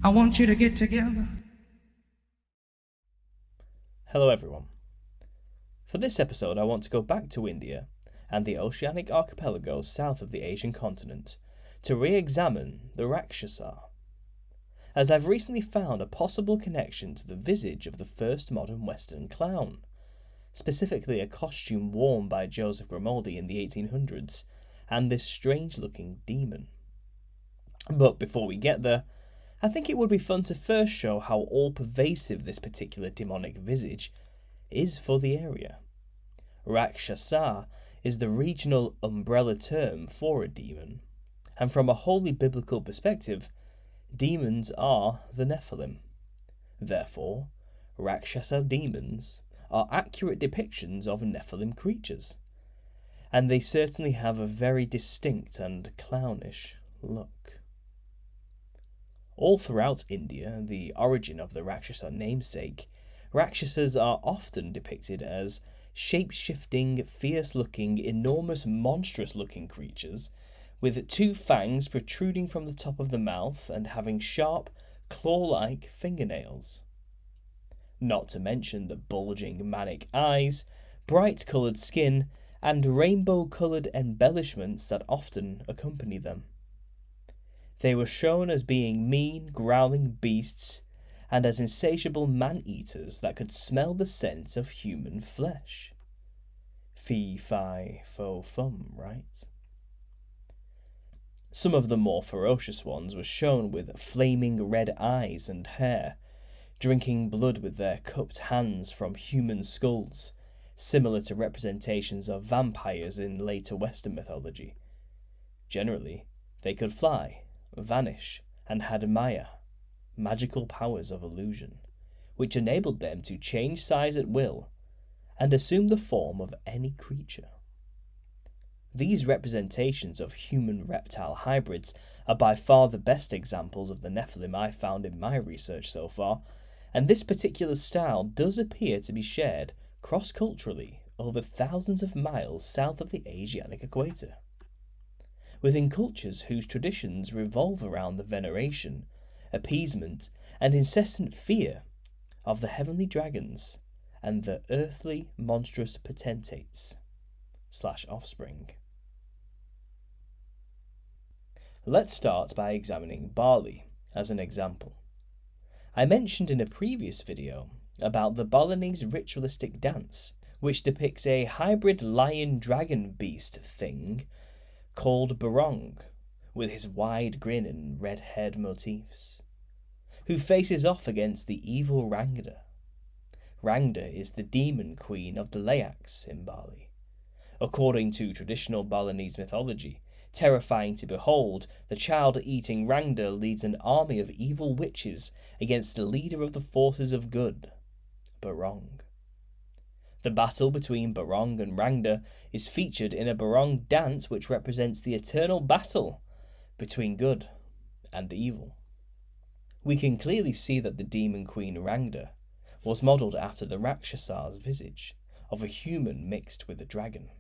I want you to get together. Hello everyone. For this episode I want to go back to India and the oceanic archipelagos south of the Asian continent to re-examine the Rakshasa, as I've recently found a possible connection to the visage of the first modern Western clown, specifically a costume worn by Joseph Grimaldi in the 1800s, and this strange-looking demon. But before we get there, I think it would be fun to first show how all-pervasive this particular demonic visage is for the area. Rakshasa is the regional umbrella term for a demon, and from a wholly biblical perspective, demons are the Nephilim. Therefore, Rakshasa demons are accurate depictions of Nephilim creatures, and they certainly have a very distinct and clownish look. All throughout India, the origin of the Rakshasa namesake, Rakshasas are often depicted as shape-shifting, fierce-looking, enormous, monstrous-looking creatures with two fangs protruding from the top of the mouth and having sharp, claw-like fingernails. Not to mention the bulging, manic eyes, bright-coloured skin, and rainbow-coloured embellishments that often accompany them. They were shown as being mean, growling beasts, and as insatiable man-eaters that could smell the scent of human flesh. Fee-fi-fo-fum, right? Some of the more ferocious ones were shown with flaming red eyes and hair, drinking blood with their cupped hands from human skulls, similar to representations of vampires in later Western mythology. Generally, they could fly, vanish, and had Maya, magical powers of illusion, which enabled them to change size at will and assume the form of any creature. These representations of human-reptile hybrids are by far the best examples of the Nephilim I found in my research so far, and this particular style does appear to be shared cross-culturally over thousands of miles south of the Asiatic equator, within cultures whose traditions revolve around the veneration, appeasement, and incessant fear of the heavenly dragons and the earthly monstrous potentates / offspring. Let's start by examining Bali as an example. I mentioned in a previous video about the Balinese ritualistic dance, which depicts a hybrid lion-dragon beast thing called Barong, with his wide grin and red-haired motifs, who faces off against the evil Rangda. Rangda is the demon queen of the Layaks in Bali. According to traditional Balinese mythology, terrifying to behold, the child-eating Rangda leads an army of evil witches against the leader of the forces of good, Barong. The battle between Barong and Rangda is featured in a Barong dance which represents the eternal battle between good and evil. We can clearly see that the demon queen Rangda was modelled after the Rakshasa's visage of a human mixed with a dragon,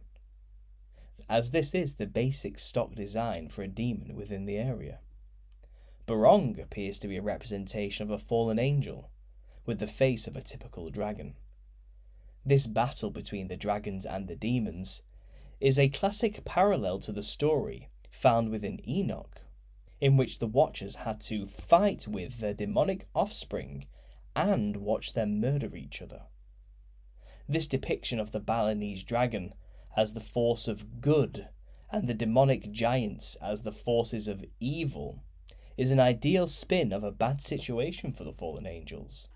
as this is the basic stock design for a demon within the area. Barong appears to be a representation of a fallen angel, with the face of a typical dragon. This battle between the dragons and the demons is a classic parallel to the story found within Enoch, in which the Watchers had to fight with their demonic offspring and watch them murder each other. This depiction of the Balinese dragon as the force of good and the demonic giants as the forces of evil is an ideal spin of a bad situation for the fallen angels,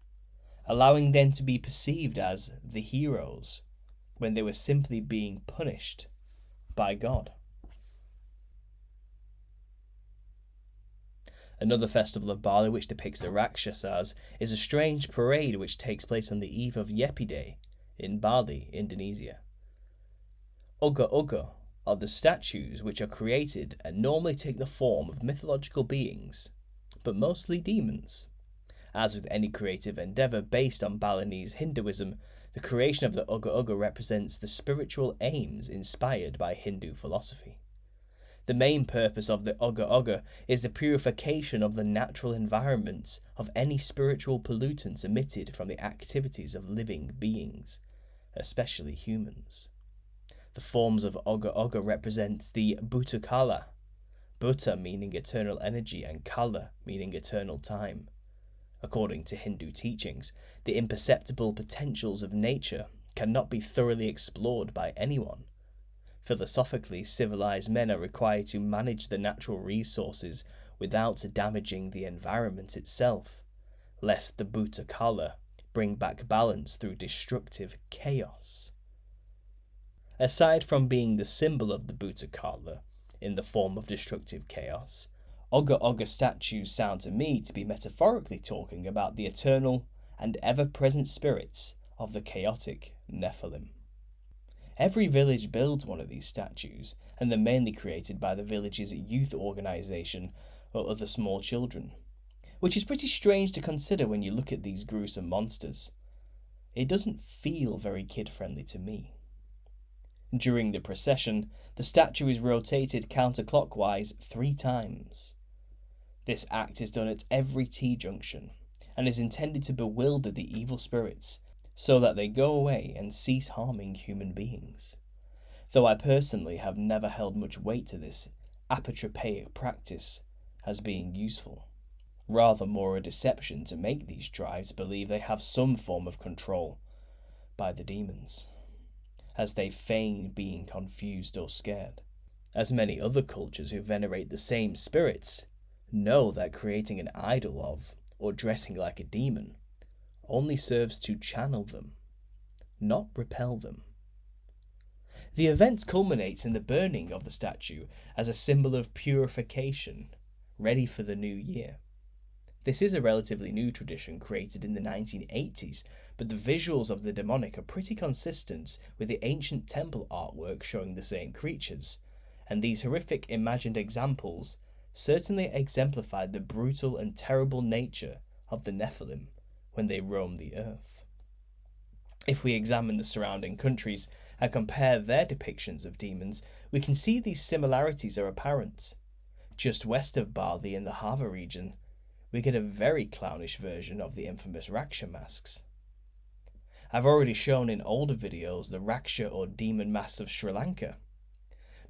allowing them to be perceived as the heroes when they were simply being punished by God. Another festival of Bali which depicts the Rakshasas is a strange parade which takes place on the eve of Yepi Day in Bali, Indonesia. Ogoh-ogoh are the statues which are created and normally take the form of mythological beings, but mostly demons. As with any creative endeavour based on Balinese Hinduism, the creation of the Ogoh-ogoh represents the spiritual aims inspired by Hindu philosophy. The main purpose of the Ogoh-ogoh is the purification of the natural environments of any spiritual pollutants emitted from the activities of living beings, especially humans. The forms of Ogoh-ogoh represent the Buta Kala, Buta meaning eternal energy and Kala meaning eternal time. According to Hindu teachings, the imperceptible potentials of nature cannot be thoroughly explored by anyone. Philosophically, civilized men are required to manage the natural resources without damaging the environment itself, lest the Buta Kala bring back balance through destructive chaos. Aside from being the symbol of the Buta Kala in the form of destructive chaos, Ogoh-ogoh statues sound to me to be metaphorically talking about the eternal and ever-present spirits of the chaotic NEPHILIM. Every village builds one of these statues, and they're mainly created by the village's youth organisation or other small children, which is pretty strange to consider when you look at these gruesome monsters. It doesn't feel very kid-friendly to me. During the procession, the statue is rotated counterclockwise 3 times. This act is done at every T-junction and is intended to bewilder the evil spirits so that they go away and cease harming human beings. Though I personally have never held much weight to this apotropaic practice as being useful, rather more a deception to make these tribes believe they have some form of control by the demons, as they feign being confused or scared, as many other cultures who venerate the same spirits know that creating an idol of, or dressing like a demon, only serves to channel them, not repel them. The event culminates in the burning of the statue as a symbol of purification, ready for the new year. This is a relatively new tradition created in the 1980s, but the visuals of the demonic are pretty consistent with the ancient temple artwork showing the same creatures, and these horrific imagined examples certainly exemplified the brutal and terrible nature of the NEPHILIM when they roam the earth. If we examine the surrounding countries and compare their depictions of demons, we can see these similarities are apparent. Just west of Bali in the Java region, we get a very clownish version of the infamous Rakshasa masks. I've already shown in older videos the Rakshasa or demon masks of Sri Lanka,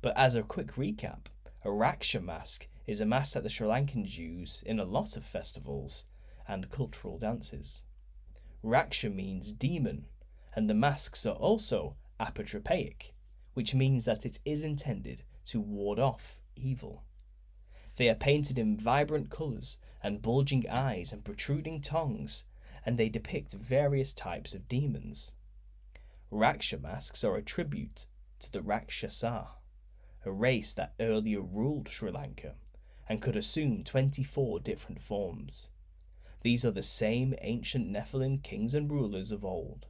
but as a quick recap, a Rakshasa mask is a mask that the Sri Lankans use in a lot of festivals and cultural dances. Rakshasa means demon, and the masks are also apotropaic, which means that it is intended to ward off evil. They are painted in vibrant colours and bulging eyes and protruding tongues, and they depict various types of demons. Rakshasa masks are a tribute to the Rakshasa, a race that earlier ruled Sri Lanka and could assume 24 different forms. These are the same ancient Nephilim kings and rulers of old,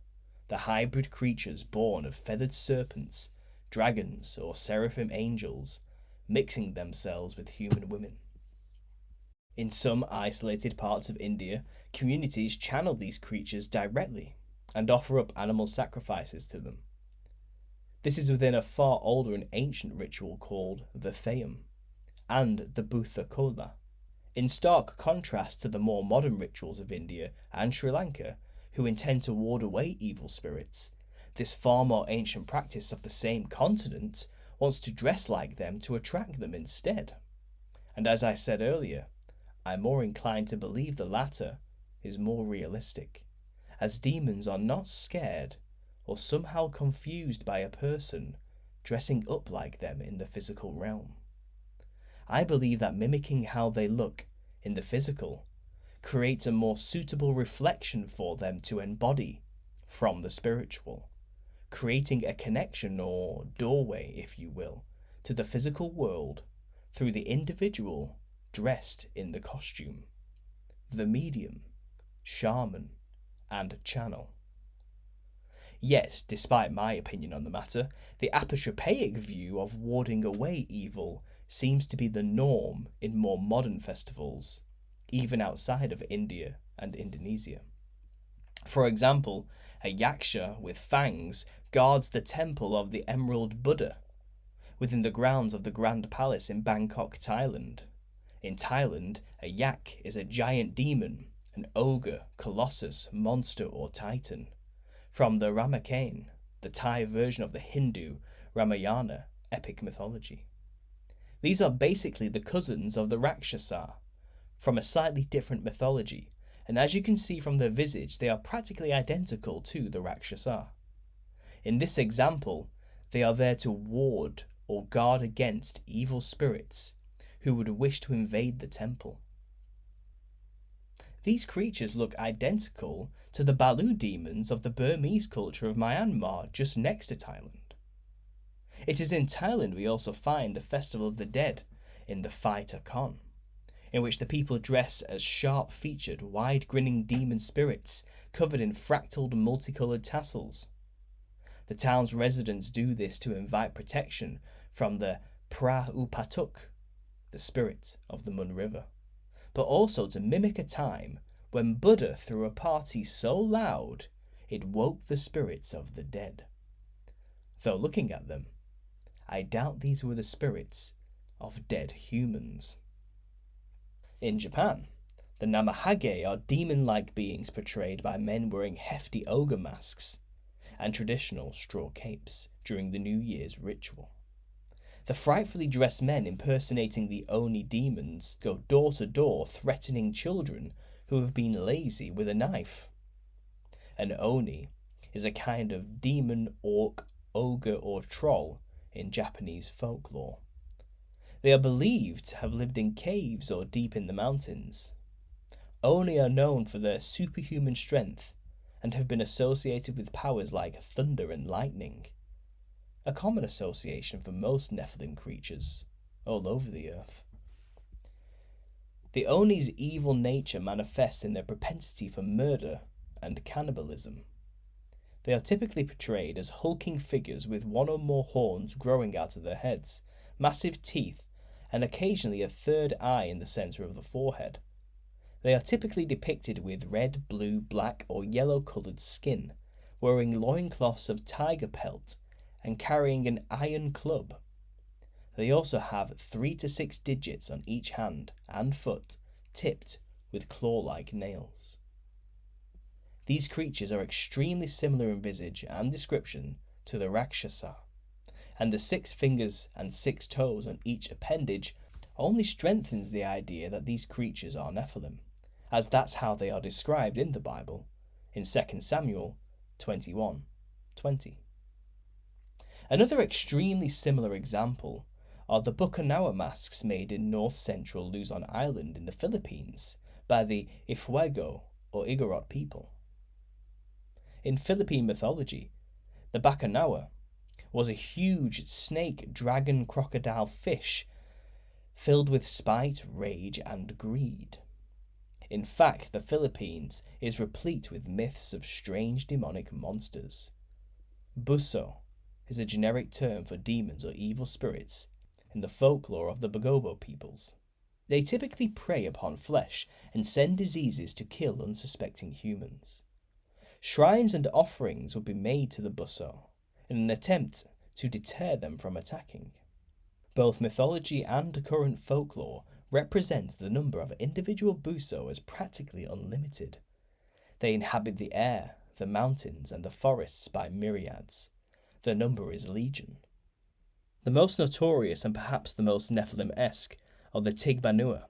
the hybrid creatures born of feathered serpents, dragons, or seraphim angels, mixing themselves with human women. In some isolated parts of India, communities channel these creatures directly and offer up animal sacrifices to them. This is within a far older and ancient ritual called the Thayam and the Butha Kola, in stark contrast to the more modern rituals of India and Sri Lanka, who intend to ward away evil spirits. This far more ancient practice of the same continent wants to dress like them to attract them instead. And as I said earlier, I'm more inclined to believe the latter is more realistic, as demons are not scared or somehow confused by a person dressing up like them in the physical realm. I believe that mimicking how they look in the physical creates a more suitable reflection for them to embody from the spiritual, creating a connection or doorway, if you will, to the physical world through the individual dressed in the costume, the medium, shaman, and channel. Yet, despite my opinion on the matter, the apotropaic view of warding away evil seems to be the norm in more modern festivals, even outside of India and Indonesia. For example, a yaksha with fangs guards the temple of the Emerald Buddha, within the grounds of the Grand Palace in Bangkok, Thailand. In Thailand, a yak is a giant demon, an ogre, colossus, monster or titan, from the Ramakien, the Thai version of the Hindu Ramayana epic mythology. These are basically the cousins of the Rakshasa, from a slightly different mythology, and as you can see from their visage, they are practically identical to the Rakshasa. In this example, they are there to ward or guard against evil spirits who would wish to invade the temple. These creatures look identical to the Balu demons of the Burmese culture of Myanmar just next to Thailand. It is in Thailand we also find the Festival of the Dead in the Fighter Con, in which the people dress as sharp-featured, wide-grinning demon spirits covered in fractaled multicoloured tassels. The town's residents do this to invite protection from the Pra Upatuk, the spirit of the Mun River, but also to mimic a time when Buddha threw a party so loud it woke the spirits of the dead. Though looking at them, I doubt these were the spirits of dead humans. In Japan, the Namahage are demon-like beings portrayed by men wearing hefty ogre masks and traditional straw capes during the New Year's ritual. The frightfully dressed men impersonating the Oni demons go door to door threatening children who have been lazy with a knife. An Oni is a kind of demon, orc, ogre or troll in Japanese folklore. They are believed to have lived in caves or deep in the mountains. Oni are known for their superhuman strength and have been associated with powers like thunder and lightning, a common association for most Nephilim creatures all over the earth. The Oni's evil nature manifests in their propensity for murder and cannibalism. They are typically portrayed as hulking figures with one or more horns growing out of their heads, massive teeth, and occasionally a third eye in the centre of the forehead. They are typically depicted with red, blue, black, or yellow-coloured skin, wearing loincloths of tiger pelt, and carrying an iron club. They also have 3 to 6 digits on each hand and foot, tipped with claw-like nails. These creatures are extremely similar in visage and description to the Rakshasa, and the 6 fingers and 6 toes on each appendage only strengthens the idea that these creatures are Nephilim, as that's how they are described in the Bible, in 2 Samuel 21:20. Another extremely similar example are the Bukanawa masks made in north-central Luzon Island in the Philippines by the Ifugao or Igorot people. In Philippine mythology, the Bacanawa was a huge snake, dragon, crocodile fish filled with spite, rage, and greed. In fact, the Philippines is replete with myths of strange demonic monsters. Buso is a generic term for demons or evil spirits in the folklore of the Ogoh-ogoh peoples. They typically prey upon flesh and send diseases to kill unsuspecting humans. Shrines and offerings would be made to the Buso in an attempt to deter them from attacking. Both mythology and current folklore represent the number of individual Buso as practically unlimited. They inhabit the air, the mountains, and the forests by myriads. Their number is legion. The most notorious and perhaps the most Nephilim-esque are the Tigbanua.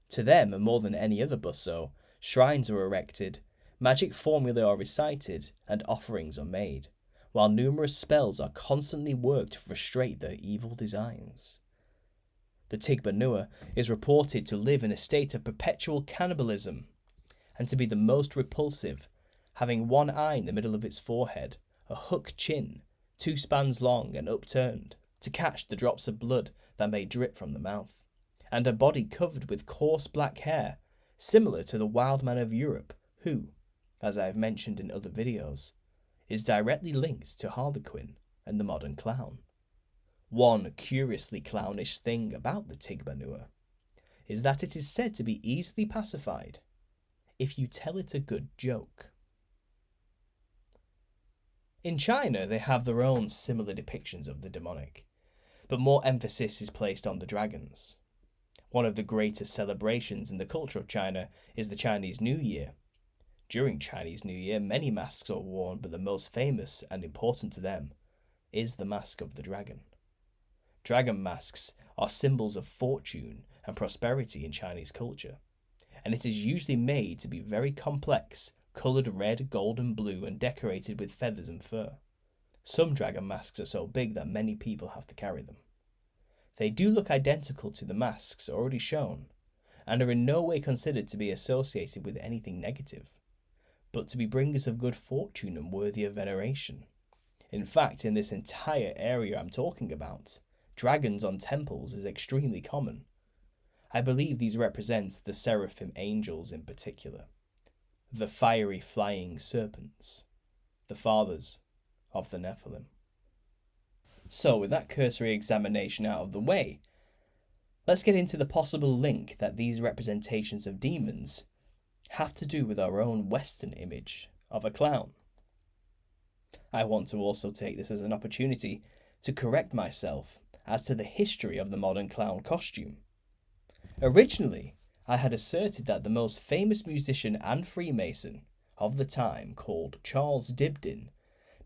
To them, more than any other Buso, shrines are erected, magic formulae are recited, and offerings are made, while numerous spells are constantly worked to frustrate their evil designs. The Tigbanua is reported to live in a state of perpetual cannibalism, and to be the most repulsive, having one eye in the middle of its forehead, a hook chin, 2 spans long and upturned, to catch the drops of blood that may drip from the mouth, and a body covered with coarse black hair, similar to the wild man of Europe, who, as I have mentioned in other videos, is directly linked to Harlequin and the modern clown. One curiously clownish thing about the Tigbanua is that it is said to be easily pacified if you tell it a good joke. In China, they have their own similar depictions of the demonic, but more emphasis is placed on the dragons. One of the greatest celebrations in the culture of China is the Chinese New Year. During Chinese New Year, many masks are worn, but the most famous and important to them is the mask of the dragon. Dragon masks are symbols of fortune and prosperity in Chinese culture, and it is usually made to be very complex, coloured red, gold and blue, and decorated with feathers and fur. Some dragon masks are so big that many people have to carry them. They do look identical to the masks already shown, and are in no way considered to be associated with anything negative, but to be bringers of good fortune and worthy of veneration. In fact, in this entire area I'm talking about, dragons on temples is extremely common. I believe these represent the seraphim angels in particular, the fiery flying serpents, the fathers of the NEPHILIM. So, with that cursory examination out of the way, let's get into the possible link that these representations of demons have to do with our own Western image of a clown. I want to also take this as an opportunity to correct myself as to the history of the modern clown costume. Originally, I had asserted that the most famous musician and Freemason of the time, called Charles Dibdin,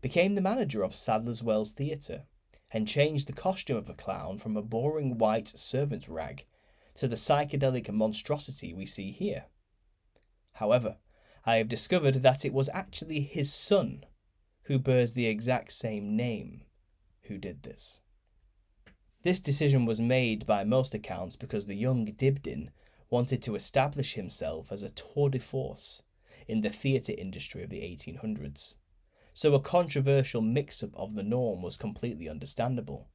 became the manager of Sadler's Wells Theatre and changed the costume of a clown from a boring white servant rag to the psychedelic monstrosity we see here. However, I have discovered that it was actually his son, who bears the exact same name, who did this. This decision was made by most accounts because the young Dibdin wanted to establish himself as a tour de force in the theatre industry of the 1800s, so a controversial mix-up of the norm was completely understandable.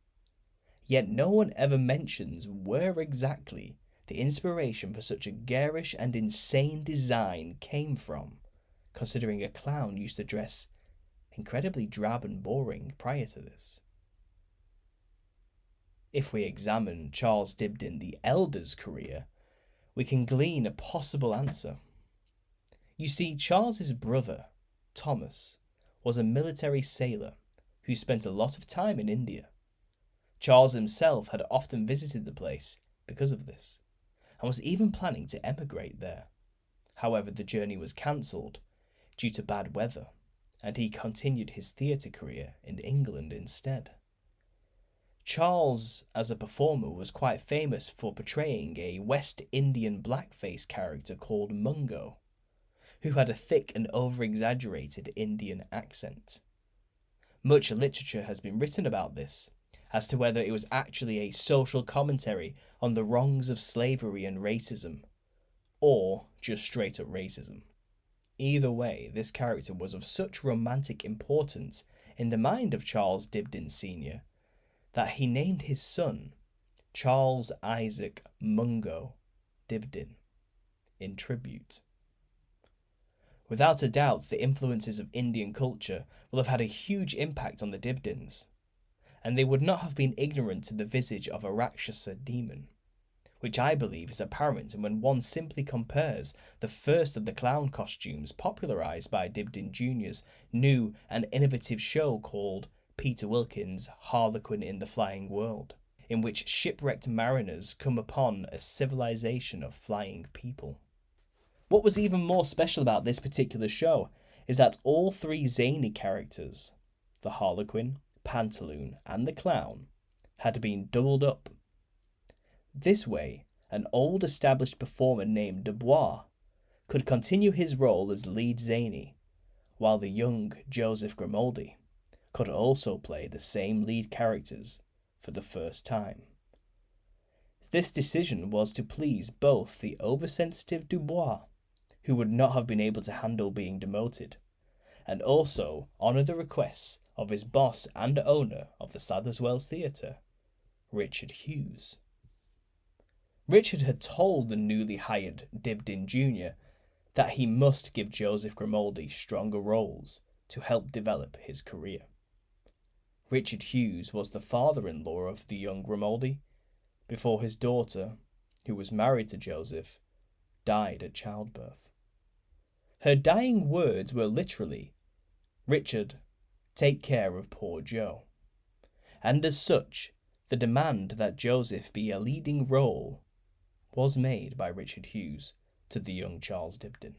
Yet no one ever mentions where exactly the inspiration for such a garish and insane design came from, considering a clown used to dress incredibly drab and boring prior to this. If we examine Charles Dibdin the Elder's career, we can glean a possible answer. You see, Charles's brother, Thomas, was a military sailor who spent a lot of time in India. Charles himself had often visited the place because of this, and was even planning to emigrate there. However, the journey was cancelled due to bad weather, and he continued his theatre career in England instead. Charles, as a performer, was quite famous for portraying a West Indian blackface character called Mungo, who had a thick and over-exaggerated Indian accent. Much literature has been written about this, as to whether it was actually a social commentary on the wrongs of slavery and racism, or just straight-up racism. Either way, this character was of such romantic importance in the mind of Charles Dibdin Sr. that he named his son Charles Isaac Mungo Dibdin in tribute. Without a doubt, the influences of Indian culture will have had a huge impact on the Dibdins, and they would not have been ignorant to the visage of a Rakshasa demon, which I believe is apparent when one simply compares the first of the clown costumes popularised by Dibdin Jr.'s new and innovative show called Peter Wilkins' Harlequin in the Flying World, in which shipwrecked mariners come upon a civilization of flying people. What was even more special about this particular show is that all three zany characters, the Harlequin, Pantaloon and the Clown, had been doubled up. This way, an old established performer named Dubois could continue his role as lead zany, while the young Joseph Grimaldi could also play the same lead characters for the first time. This decision was to please both the oversensitive Dubois, who would not have been able to handle being demoted, and also honour the requests of his boss and owner of the Sadler's Wells Theatre, Richard Hughes. Richard had told the newly hired Dibdin Jr. that he must give Joseph Grimaldi stronger roles to help develop his career. Richard Hughes was the father-in-law of the young Grimaldi, before his daughter, who was married to Joseph, died at childbirth. Her dying words were literally, "Richard, take care of poor Joe." And as such, the demand that Joseph be a leading role was made by Richard Hughes to the young Charles Dibdin.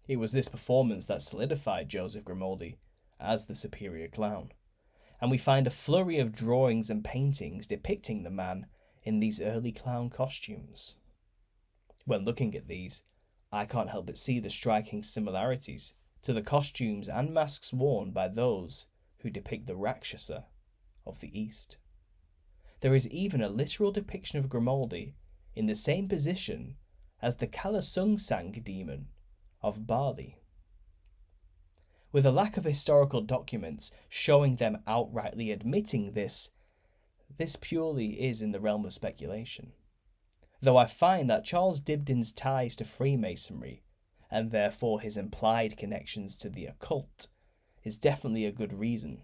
It was this performance that solidified Joseph Grimaldi as the superior clown, and we find a flurry of drawings and paintings depicting the man in these early clown costumes. When looking at these, I can't help but see the striking similarities to the costumes and masks worn by those who depict the Rakshasa of the East. There is even a literal depiction of Grimaldi in the same position as the Kalasungsang demon of Bali. With a lack of historical documents showing them outrightly admitting this purely is in the realm of speculation. Though I find that Charles Dibdin's ties to Freemasonry, and therefore his implied connections to the occult, is definitely a good reason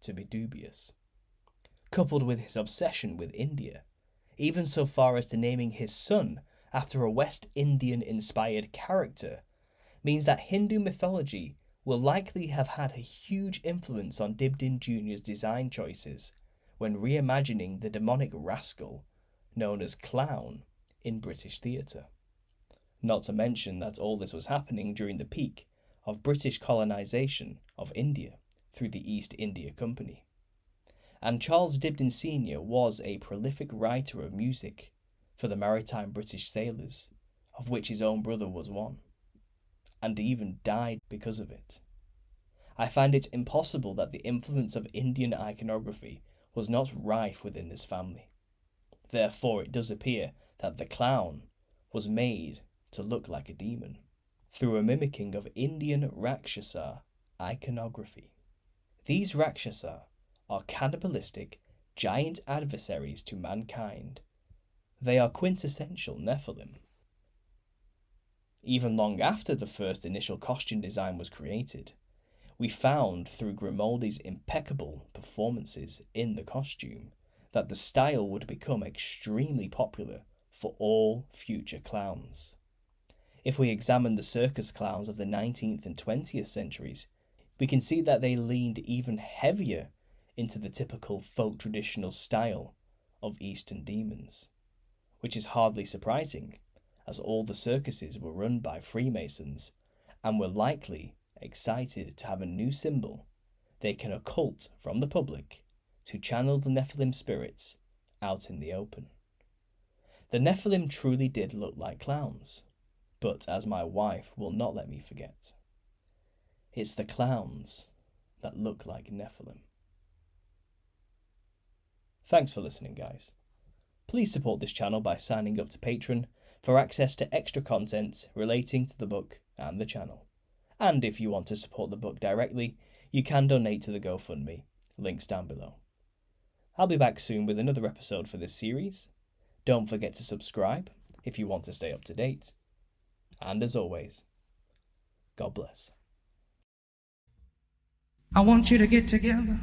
to be dubious. Coupled with his obsession with India, even so far as to naming his son after a West Indian-inspired character, means that Hindu mythology will likely have had a huge influence on Dibdin Jr.'s design choices when reimagining the demonic rascal known as Clown in British theatre. Not to mention that all this was happening during the peak of British colonisation of India through the East India Company. And Charles Dibdin Sr. was a prolific writer of music for the maritime British sailors, of which his own brother was one, and even died because of it. I find it impossible that the influence of Indian iconography was not rife within this family. Therefore, it does appear that the clown was made to look like a demon through a mimicking of Indian Rakshasa iconography. These Rakshasa are cannibalistic, giant adversaries to mankind. They are quintessential Nephilim. Even long after the first initial costume design was created, we found through Grimaldi's impeccable performances in the costume that the style would become extremely popular for all future clowns. If we examine the circus clowns of the 19th and 20th centuries, we can see that they leaned even heavier into the typical folk traditional style of Eastern demons, which is hardly surprising, as all the circuses were run by Freemasons and were likely excited to have a new symbol they can occult from the public to channel the Nephilim spirits out in the open. The Nephilim truly did look like clowns, but as my wife will not let me forget, it's the clowns that look like Nephilim. Thanks for listening, guys. Please support this channel by signing up to Patreon for access to extra content relating to the book and the channel. And if you want to support the book directly, you can donate to the GoFundMe, links down below. I'll be back soon with another episode for this series. Don't forget to subscribe if you want to stay up to date. And as always, God bless. I want you to get together